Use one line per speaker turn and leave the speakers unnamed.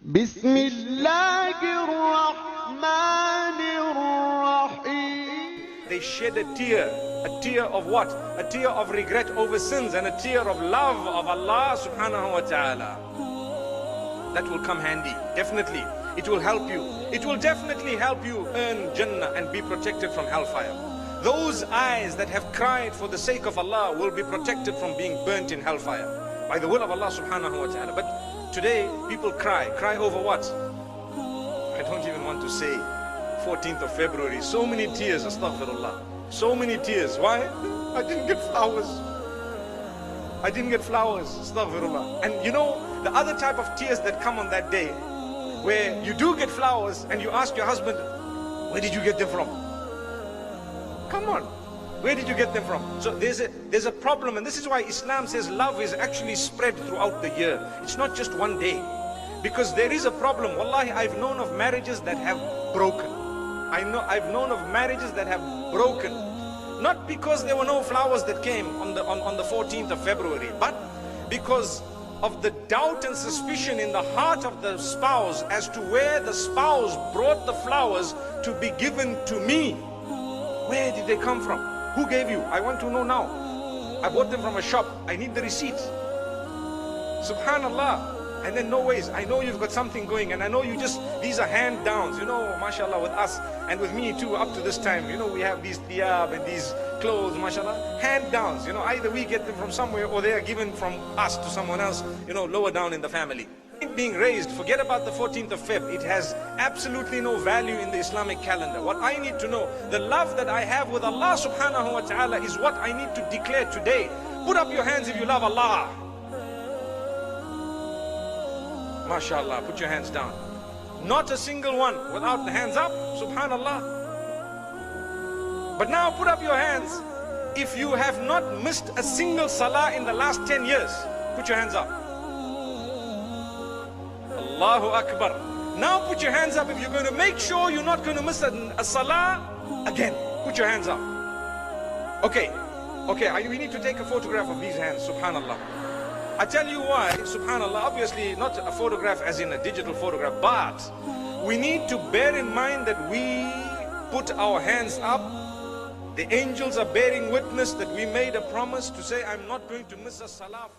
بسم الله الرحمن الرحيم.
They shed a tear of what? A tear of regret over sins and a tear of love of Allah subhanahu wa ta'ala. That will come handy, definitely. It will help you. It will definitely help you earn Jannah and be protected from hellfire. Those eyes that have cried for the sake of Allah will be protected from being burnt in hellfire by the will of Allah subhanahu wa ta'ala. But today people cry over what? I don't even want to say 14th of February. So many tears, astaghfirullah. So many tears. Why? I didn't get flowers. I didn't get flowers, astaghfirullah. And you know, the other type of tears that come on that day, where you do get flowers and you ask your husband, where did you get them from? Come on, where did you get them from? So there's a problem, and this is why Islam says love is actually spread throughout the year. It's not just one day, because there is a problem. Wallahi, I've known of marriages that have broken. I've known of marriages that have broken, not because there were no flowers that came on the 14th of February, but because of the doubt and suspicion in the heart of the spouse as to where the spouse brought the flowers to be given to me. Where did they come from? Who gave you? I want to know now. I bought them from a shop. I need the receipt. Subhanallah. And then no ways. I know you've got something going, and I know these are hand downs, you know, mashallah, with us and with me too up to this time. You know, we have these thiyab and these clothes, mashallah, hand downs. You know, either we get them from somewhere or they are given from us to someone else, you know, lower down in the family. Being raised, forget about the 14th of Feb. It has absolutely no value in the Islamic calendar. What I need to know, the love that I have with Allah subhanahu wa ta'ala is what I need to declare today. Put up your hands if you love Allah. MashaAllah, put your hands down. Not a single one without the hands up, subhanallah. But now put up your hands if you have not missed a single salah in the last 10 years. Put your hands up. Allahu Akbar. Now put your hands up if you're going to make sure you're not going to miss a salah again. Put your hands up. Okay, we need to take a photograph of these hands, subhanallah. I tell you why, subhanallah, obviously not a photograph as in a digital photograph, but we need to bear in mind that we put our hands up. The angels are bearing witness that we made a promise to say, I'm not going to miss a salah.